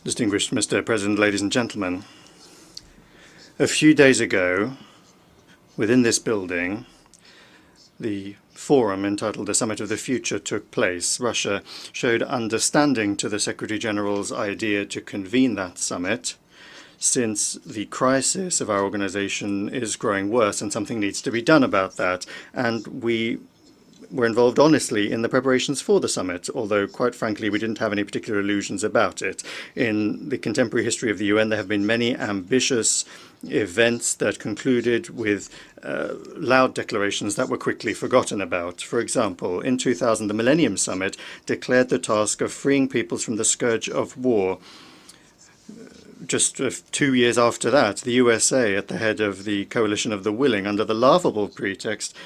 Distinguished Mr. President, ladies and gentlemen, a few days ago, within this building, the forum entitled The Summit of the Future took place. Russia showed understanding to the Secretary-General's idea to convene that summit, since the crisis of our organization is growing worse and something needs to be done about that. And we were involved honestly in the preparations for the summit, although quite frankly we didn't have any particular illusions about it. In the contemporary history of the UN, there have been many ambitious events that concluded with loud declarations that were quickly forgotten about. For example, in 2000, the Millennium Summit declared the task of freeing peoples from the scourge of war. Just 2 years after that, the USA, at the head of the Coalition of the Willing, under the laughable pretext,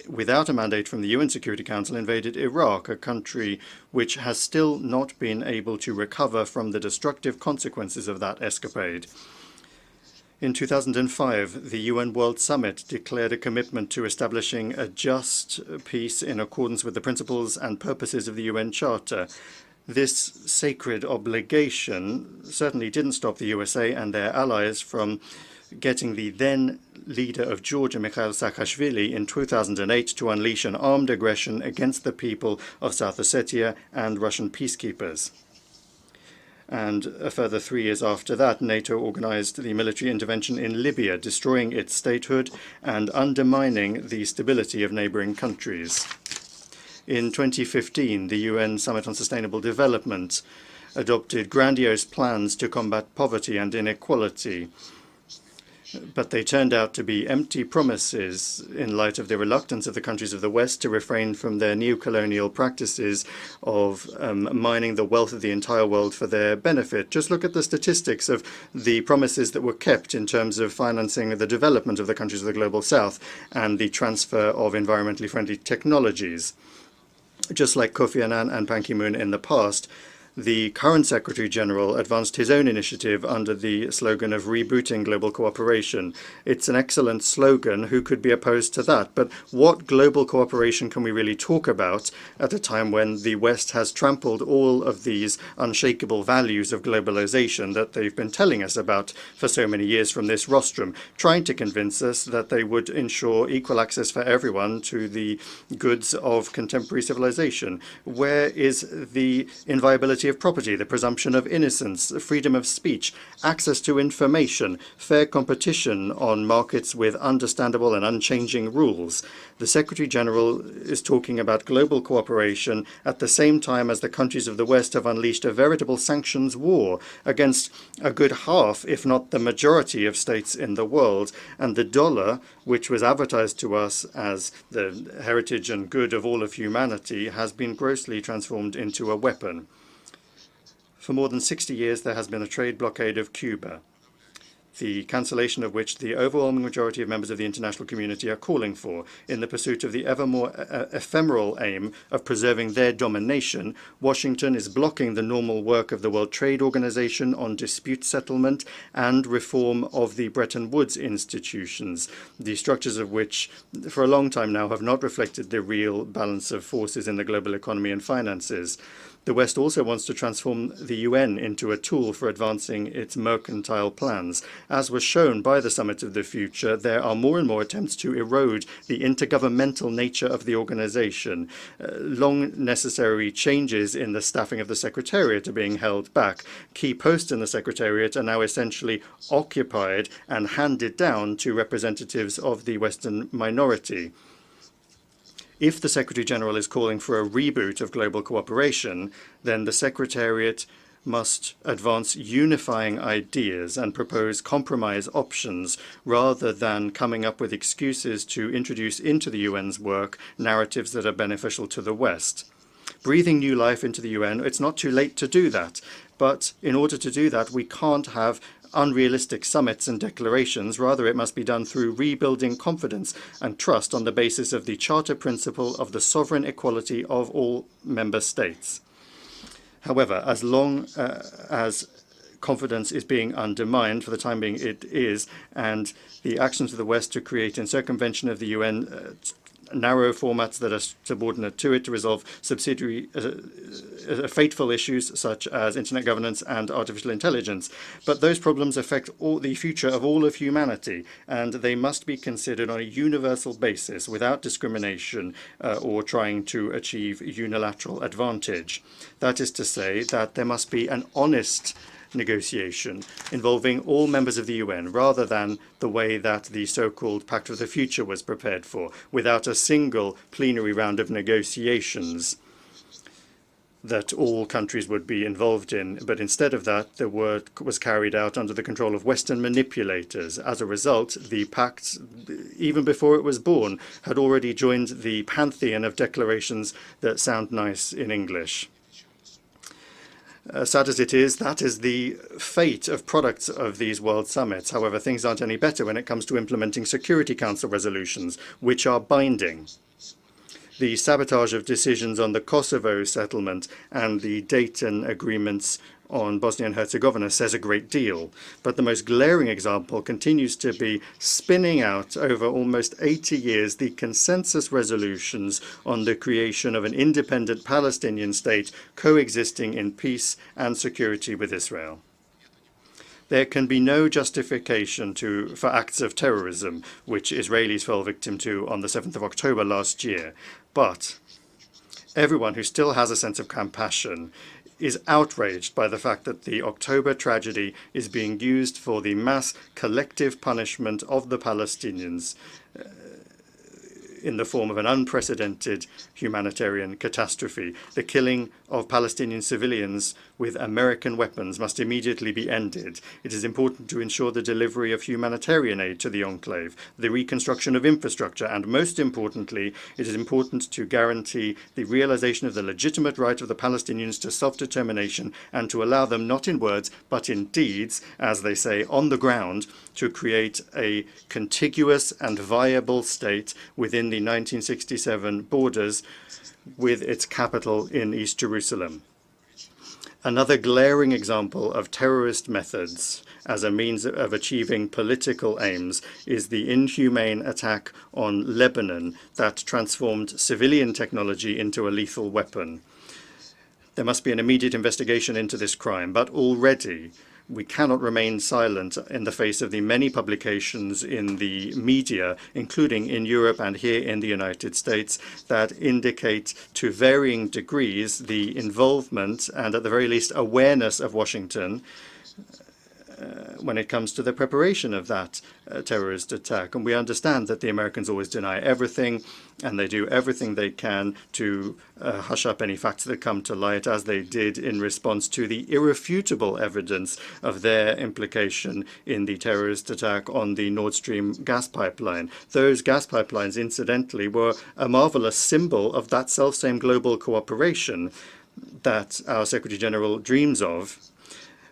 without a mandate from the UN Security Council, invaded Iraq, a country which has still not been able to recover from the destructive consequences of that escapade. In 2005, the UN World Summit declared a commitment to establishing a just peace in accordance with the principles and purposes of the UN Charter. This sacred obligation certainly didn't stop the USA and their allies from getting the then leader of Georgia, Mikhail Saakashvili, in 2008 to unleash an armed aggression against the people of South Ossetia and Russian peacekeepers. And a further 3 years after that, NATO organized the military intervention in Libya, destroying its statehood and undermining the stability of neighboring countries. In 2015, the UN Summit on Sustainable Development adopted grandiose plans to combat poverty and inequality, but they turned out to be empty promises in light of the reluctance of the countries of the West to refrain from their neo-colonial practices of mining the wealth of the entire world for their benefit. Just look at the statistics of the promises that were kept in terms of financing the development of the countries of the Global South and the transfer of environmentally friendly technologies. Just like Kofi Annan and Ban Ki-moon in the past, the current Secretary-General advanced his own initiative under the slogan of rebooting global cooperation. It's an excellent slogan. Who could be opposed to that? But what global cooperation can we really talk about at a time when the West has trampled all of these unshakable values of globalization that they've been telling us about for so many years from this rostrum, trying to convince us that they would ensure equal access for everyone to the goods of contemporary civilization? Where is the inviolability of property, the presumption of innocence, freedom of speech, access to information, fair competition on markets with understandable and unchanging rules? The Secretary-General is talking about global cooperation at the same time as the countries of the West have unleashed a veritable sanctions war against a good half, if not the majority, of states in the world. And the dollar, which was advertised to us as the heritage and good of all of humanity, has been grossly transformed into a weapon. For more than 60 years, there has been a trade blockade of Cuba, the cancellation of which the overwhelming majority of members of the international community are calling for. In the pursuit of the ever more ephemeral aim of preserving their domination, Washington is blocking the normal work of the World Trade Organization on dispute settlement and reform of the Bretton Woods institutions, the structures of which for a long time now have not reflected the real balance of forces in the global economy and finances. The West also wants to transform the UN into a tool for advancing its mercantile plans. As was shown by the Summit of the Future, there are more and more attempts to erode the intergovernmental nature of the organization. Long necessary changes in the staffing of the Secretariat are being held back. Key posts in the Secretariat are now essentially occupied and handed down to representatives of the Western minority. If the Secretary-General is calling for a reboot of global cooperation, then the Secretariat must advance unifying ideas and propose compromise options rather than coming up with excuses to introduce into the UN's work narratives that are beneficial to the West. Breathing new life into the UN, it's not too late to do that. But in order to do that, we can't have unrealistic summits and declarations. Rather, it must be done through rebuilding confidence and trust on the basis of the Charter principle of the sovereign equality of all member states. However, as long as confidence is being undermined, for the time being it is, and the actions of the West to create in circumvention of the UN narrow formats that are subordinate to it to resolve subsidiary fateful issues such as internet governance and artificial intelligence. But those problems affect the future of all of humanity, and they must be considered on a universal basis without discrimination or trying to achieve unilateral advantage. That is to say that there must be an honest negotiation involving all members of the UN, rather than the way that the so-called Pact of the Future was prepared for, without a single plenary round of negotiations that all countries would be involved in. But instead of that, the work was carried out under the control of Western manipulators. As a result, the pact, even before it was born, had already joined the pantheon of declarations that sound nice in English. Sad as it is, that is the fate of products of these World Summits. However, things aren't any better when it comes to implementing Security Council resolutions, which are binding. The sabotage of decisions on the Kosovo settlement and the Dayton agreements on Bosnia and Herzegovina says a great deal, but the most glaring example continues to be spinning out over almost 80 years the consensus resolutions on the creation of an independent Palestinian state coexisting in peace and security with Israel. There can be no justification for acts of terrorism, which Israelis fell victim to on the 7th of October last year, but everyone who still has a sense of compassion is outraged by the fact that the October tragedy is being used for the mass collective punishment of the Palestinians in the form of an unprecedented humanitarian catastrophe. The killing of Palestinian civilians with American weapons must immediately be ended. It is important to ensure the delivery of humanitarian aid to the enclave, the reconstruction of infrastructure, and most importantly, it is important to guarantee the realization of the legitimate right of the Palestinians to self-determination and to allow them, not in words, but in deeds, as they say, on the ground, to create a contiguous and viable state within the 1967 borders with its capital in East Jerusalem. Another glaring example of terrorist methods as a means of achieving political aims is the inhumane attack on Lebanon that transformed civilian technology into a lethal weapon. There must be an immediate investigation into this crime, but already we cannot remain silent in the face of the many publications in the media, including in Europe and here in the United States, that indicate to varying degrees the involvement and at the very least awareness of Washington when it comes to the preparation of that terrorist attack. And we understand that the Americans always deny everything, and they do everything they can to hush up any facts that come to light, as they did in response to the irrefutable evidence of their implication in the terrorist attack on the Nord Stream gas pipeline. Those gas pipelines, incidentally, were a marvelous symbol of that selfsame global cooperation that our Secretary General dreams of.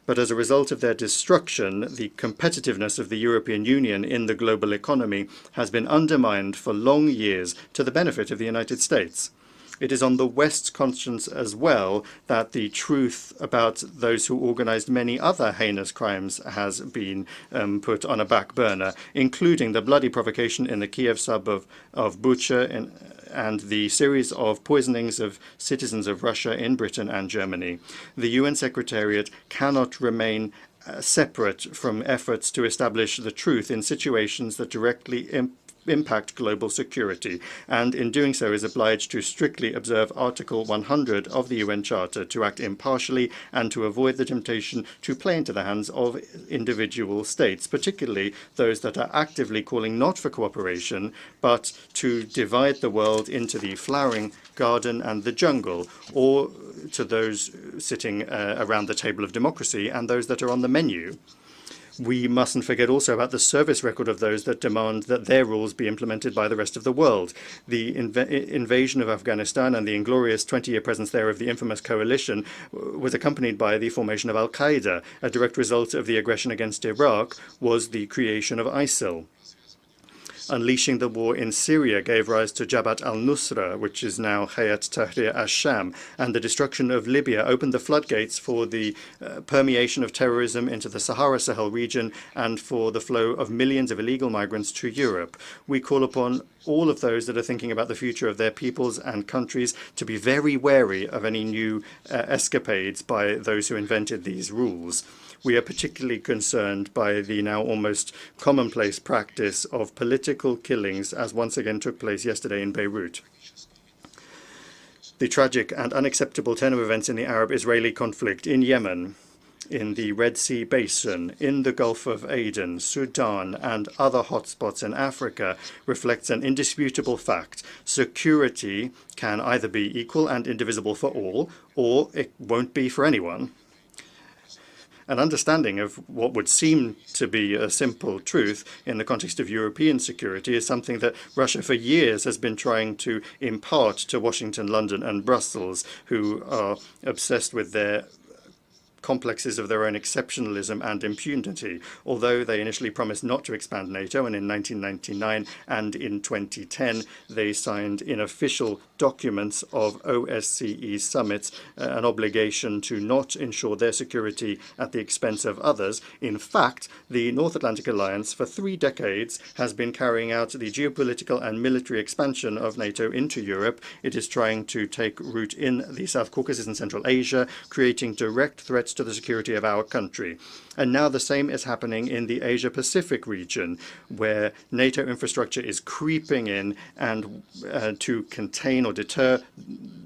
But as a result of their destruction, the competitiveness of the European Union in the global economy has been undermined for long years to the benefit of the United States. It is on the West's conscience as well that the truth about those who organized many other heinous crimes has been put on a back burner, including the bloody provocation in the Kiev suburb of Bucha and the series of poisonings of citizens of Russia in Britain and Germany. The UN Secretariat cannot remain separate from efforts to establish the truth in situations that directly impact global security, and in doing so is obliged to strictly observe Article 100 of the UN Charter, to act impartially and to avoid the temptation to play into the hands of individual states, particularly those that are actively calling not for cooperation, but to divide the world into the flowering garden and the jungle, or to those sitting around the table of democracy and those that are on the menu. We mustn't forget also about the service record of those that demand that their rules be implemented by the rest of the world. The invasion of Afghanistan and the inglorious 20-year presence there of the infamous coalition was accompanied by the formation of Al-Qaeda. A direct result of the aggression against Iraq was the creation of ISIL. Unleashing the war in Syria gave rise to Jabhat al-Nusra, which is now Hayat Tahrir al-Sham, and the destruction of Libya opened the floodgates for the permeation of terrorism into the Sahara-Sahel region and for the flow of millions of illegal migrants to Europe. We call upon all of those that are thinking about the future of their peoples and countries to be very wary of any new escapades by those who invented these rules. We are particularly concerned by the now almost commonplace practice of political killings, as once again took place yesterday in Beirut. The tragic and unacceptable turn of events in the Arab-Israeli conflict in Yemen, in the Red Sea Basin, in the Gulf of Aden, Sudan, and other hotspots in Africa reflects an indisputable fact. Security can either be equal and indivisible for all, or it won't be for anyone. An understanding of what would seem to be a simple truth in the context of European security is something that Russia for years has been trying to impart to Washington, London, and Brussels, who are obsessed with their complexes of their own exceptionalism and impunity. Although they initially promised not to expand NATO, and in 1999 and in 2010 they signed in official documents of OSCE summits an obligation to not ensure their security at the expense of others. In fact, the North Atlantic Alliance for 3 decades has been carrying out the geopolitical and military expansion of NATO into Europe. It is trying to take root in the South Caucasus and Central Asia, creating direct threats to the security of our country. And now the same is happening in the Asia-Pacific region, where NATO infrastructure is creeping in and to contain or deter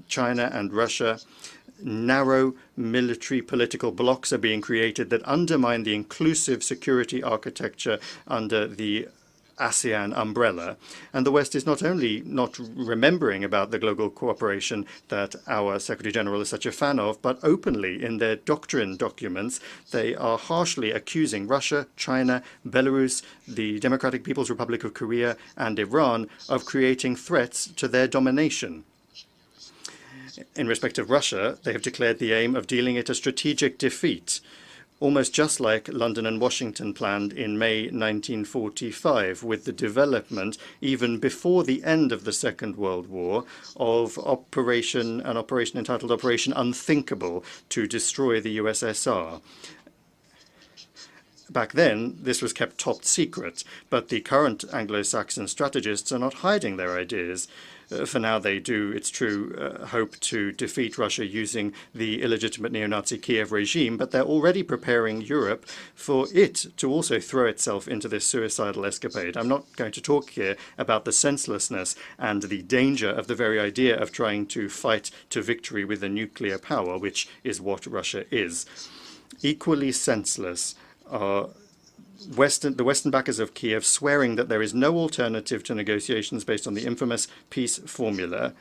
China and Russia. Narrow military political blocs are being created that undermine the inclusive security architecture under the ASEAN umbrella, and the West is not only not remembering about the global cooperation that our Secretary General is such a fan of, but openly in their doctrine documents they are harshly accusing Russia, China, Belarus, the Democratic People's Republic of Korea, and Iran of creating threats to their domination. In respect of Russia, they have declared the aim of dealing it a strategic defeat, almost just like London and Washington planned in May 1945, with the development, even before the end of the Second World War, of an operation entitled Operation Unthinkable to destroy the USSR. Back then, this was kept top secret, but the current Anglo-Saxon strategists are not hiding their ideas. For now, they do, it's true, hope to defeat Russia using the illegitimate neo-Nazi Kiev regime, but they're already preparing Europe for it to also throw itself into this suicidal escapade. I'm not going to talk here about the senselessness and the danger of the very idea of trying to fight to victory with a nuclear power, which is what Russia is. Equally senseless are the Western backers of Kiev swearing that there is no alternative to negotiations based on the infamous peace formula.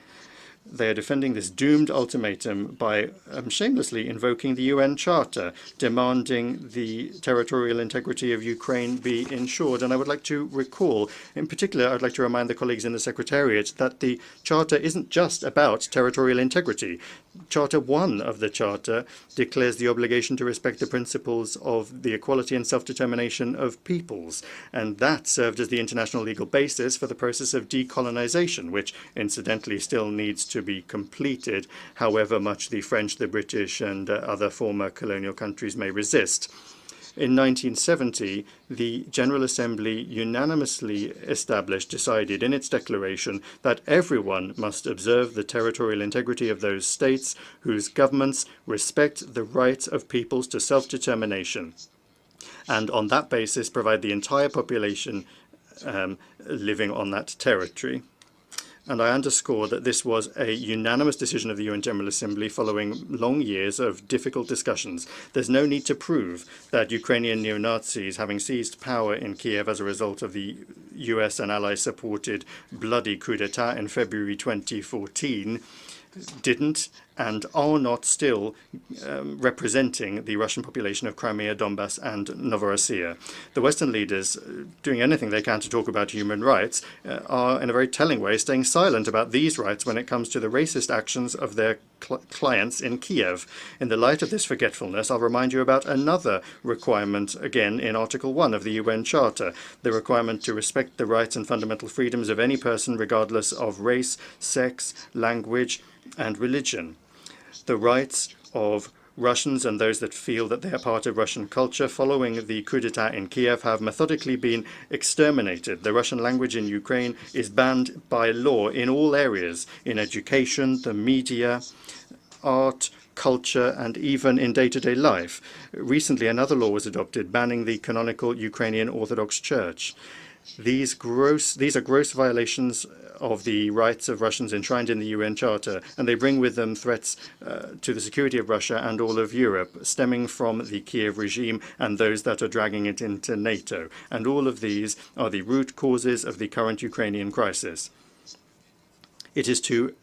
They are defending this doomed ultimatum by shamelessly invoking the UN Charter, demanding the territorial integrity of Ukraine be ensured. And I would like to recall, in particular, I'd like to remind the colleagues in the Secretariat that the Charter isn't just about territorial integrity. Charter 1 of the Charter declares the obligation to respect the principles of the equality and self-determination of peoples, and that served as the international legal basis for the process of decolonization, which incidentally still needs to be completed, however much the French, the British, and other former colonial countries may resist. In 1970, the General Assembly unanimously decided in its declaration that everyone must observe the territorial integrity of those states whose governments respect the right of peoples to self-determination, and on that basis provide the entire population living on that territory. And I underscore that this was a unanimous decision of the UN General Assembly following long years of difficult discussions. There's no need to prove that Ukrainian neo-Nazis, having seized power in Kiev as a result of the US and Ally-supported bloody coup d'etat in February 2014, didn't and are not still representing the Russian population of Crimea, Donbass, and Novorossiya. The Western leaders, doing anything they can to talk about human rights, are in a very telling way staying silent about these rights when it comes to the racist actions of their clients in Kiev. In the light of this forgetfulness, I'll remind you about another requirement, again in Article 1 of the UN Charter, the requirement to respect the rights and fundamental freedoms of any person regardless of race, sex, language, and religion. The rights of Russians and those that feel that they are part of Russian culture following the coup d'etat in Kiev have methodically been exterminated. The Russian language in Ukraine is banned by law in all areas, in education, the media, art, culture, and even in day-to-day life. Recently, another law was adopted banning the canonical Ukrainian Orthodox Church. These are gross violations of the rights of Russians enshrined in the UN Charter, and they bring with them threats to the security of Russia and all of Europe, stemming from the Kiev regime and those that are dragging it into NATO. And all of these are the root causes of the current Ukrainian crisis. It is to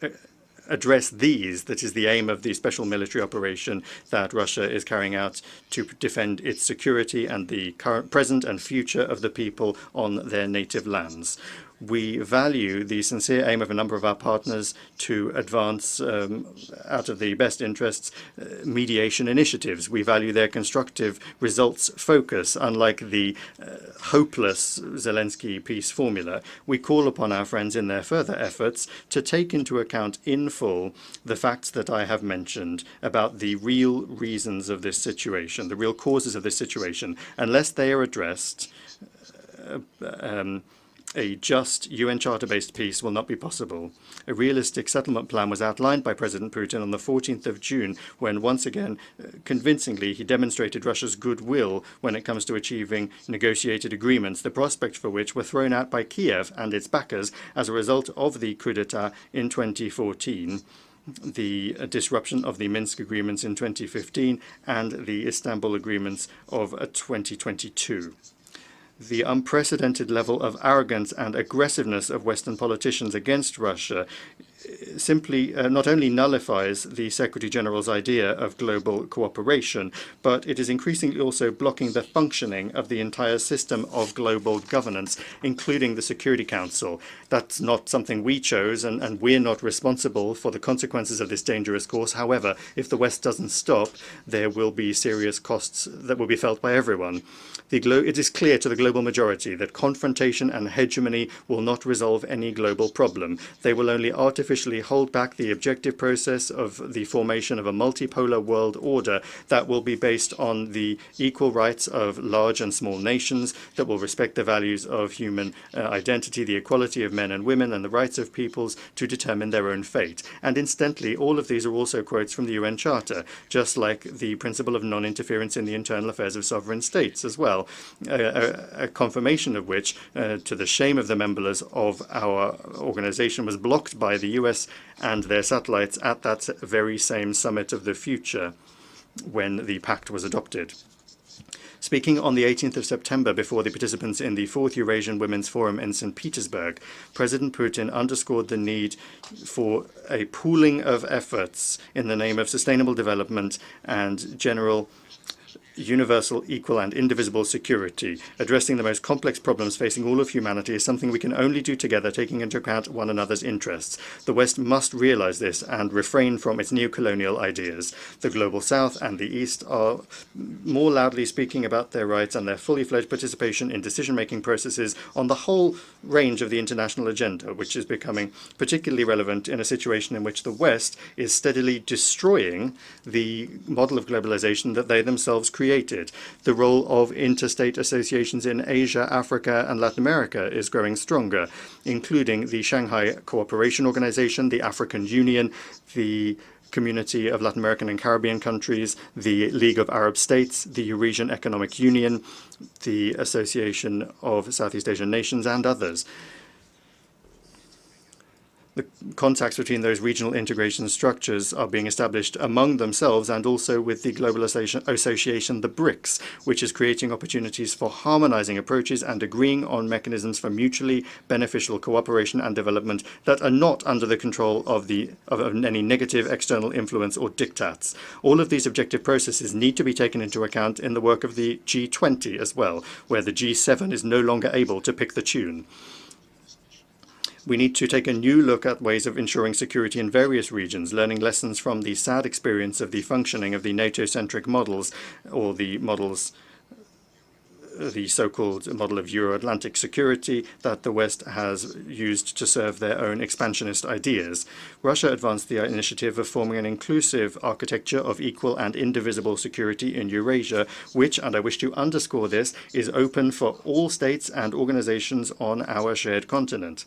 address these that is the aim of the special military operation that Russia is carrying out to defend its security and the current, present and future of the people on their native lands. We value the sincere aim of a number of our partners to advance, out of the best interests, mediation initiatives. We value their constructive results focus, unlike the hopeless Zelensky peace formula. We call upon our friends in their further efforts to take into account in full the facts that I have mentioned about the real reasons of this situation, the real causes of this situation. Unless they are addressed, a just UN Charter-based peace will not be possible. A realistic settlement plan was outlined by President Putin on the 14th of June, when once again, convincingly, he demonstrated Russia's goodwill when it comes to achieving negotiated agreements, the prospect for which were thrown out by Kiev and its backers as a result of the coup d'etat in 2014. The disruption of the Minsk agreements in 2015 and the Istanbul agreements of 2022. The unprecedented level of arrogance and aggressiveness of Western politicians against Russia simply not only nullifies the Secretary-General's idea of global cooperation, but it is increasingly also blocking the functioning of the entire system of global governance, including the Security Council. That's not something we chose, and we're not responsible for the consequences of this dangerous course. However, if the West doesn't stop, there will be serious costs that will be felt by everyone. It is clear to the global majority that confrontation and hegemony will not resolve any global problem. They will only artificially hold back the objective process of the formation of a multipolar world order that will be based on the equal rights of large and small nations, that will respect the values of human identity, the equality of men and women, and the rights of peoples to determine their own fate. And incidentally, all of these are also quotes from the UN Charter, just like the principle of non-interference in the internal affairs of sovereign states as well. A confirmation of which, to the shame of the members of our organization, was blocked by the US and their satellites at that very same summit of the future when the pact was adopted. Speaking on the 18th of September before the participants in the 4th Eurasian Women's Forum in St. Petersburg, President Putin underscored the need for a pooling of efforts in the name of sustainable development and general universal, equal, and indivisible security. Addressing the most complex problems facing all of humanity is something we can only do together, taking into account one another's interests. The West must realize this and refrain from its neo-colonial ideas. The Global South and the East are more loudly speaking about their rights and their fully fledged participation in decision-making processes on the whole range of the international agenda, which is becoming particularly relevant in a situation in which the West is steadily destroying the model of globalization that they themselves created. The role of interstate associations in Asia, Africa, and Latin America is growing stronger, including the Shanghai Cooperation Organization, the African Union, the Community of Latin American and Caribbean Countries, the League of Arab States, the Eurasian Economic Union, the Association of Southeast Asian Nations, and others. The contacts between those regional integration structures are being established among themselves and also with the global association, the BRICS, which is creating opportunities for harmonizing approaches and agreeing on mechanisms for mutually beneficial cooperation and development that are not under the control of any negative external influence or diktats. All of these objective processes need to be taken into account in the work of the G20 as well, where the G7 is no longer able to pick the tune. We need to take a new look at ways of ensuring security in various regions, learning lessons from the sad experience of the functioning of the NATO-centric models, or the models the so-called model of Euro-Atlantic security that the West has used to serve their own expansionist ideas. Russia advanced the initiative of forming an inclusive architecture of equal and indivisible security in Eurasia, which, and I wish to underscore this, is open for all states and organizations on our shared continent.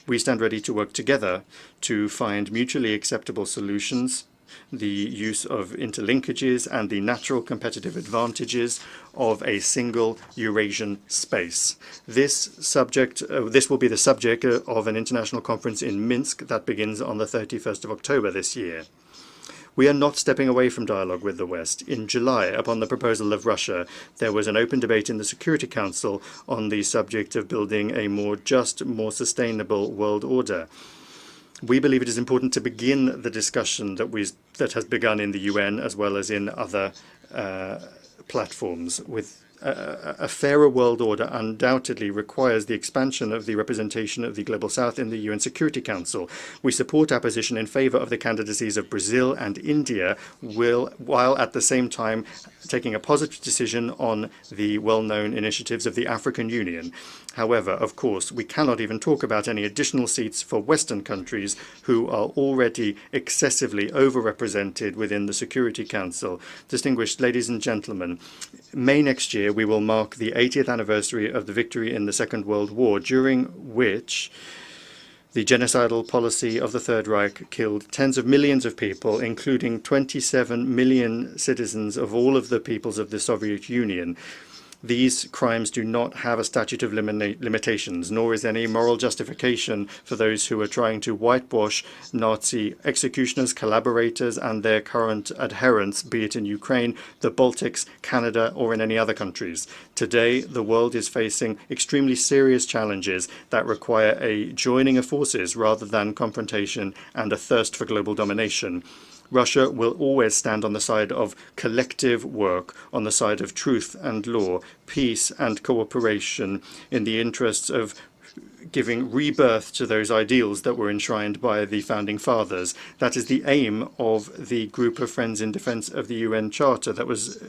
We stand ready to work together to find mutually acceptable solutions, the use of interlinkages and the natural competitive advantages of a single Eurasian space. This will be the subject of an international conference in Minsk that begins on the 31st of October this year. We are not stepping away from dialogue with the West. In July, upon the proposal of Russia, there was an open debate in the Security Council on the subject of building a more just, more sustainable world order. We believe it is important to begin the discussion that has begun in the UN as well as in other platforms. With a fairer world order undoubtedly requires the expansion of the representation of the Global South in the UN Security Council. We support our position in favor of the candidacies of Brazil and India, while at the same time taking a positive decision on the well-known initiatives of the African Union. However, of course, we cannot even talk about any additional seats for Western countries who are already excessively overrepresented within the Security Council. Distinguished ladies and gentlemen, May next year we will mark the 80th anniversary of the victory in the Second World War, during which the genocidal policy of the Third Reich killed tens of millions of people, including 27 million citizens of all of the peoples of the Soviet Union. These crimes do not have a statute of limitations, nor is any moral justification for those who are trying to whitewash Nazi executioners, collaborators, and their current adherents, be it in Ukraine, the Baltics, Canada, or in any other countries. Today, the world is facing extremely serious challenges that require a joining of forces rather than confrontation and a thirst for global domination. Russia will always stand on the side of collective work, on the side of truth and law, peace and cooperation, in the interests of giving rebirth to those ideals that were enshrined by the Founding Fathers. That is the aim of the Group of Friends in Defense of the UN Charter that was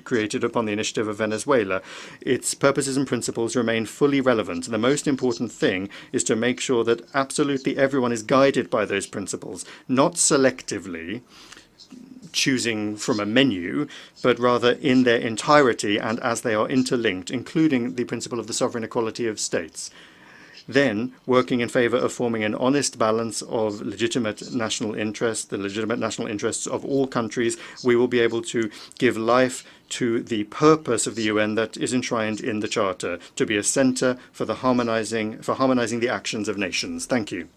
created upon the initiative of Venezuela. Its purposes and principles remain fully relevant. The most important thing is to make sure that absolutely everyone is guided by those principles, not selectively choosing from a menu, but rather in their entirety and as they are interlinked, including the principle of the sovereign equality of states. Then, working in favor of forming an honest balance of legitimate national interests, the legitimate national interests of all countries, we will be able to give life to the purpose of the UN that is enshrined in the Charter, to be a center for harmonizing the actions of nations. Thank you.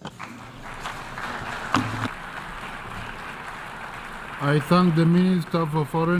I thank the Minister for Foreign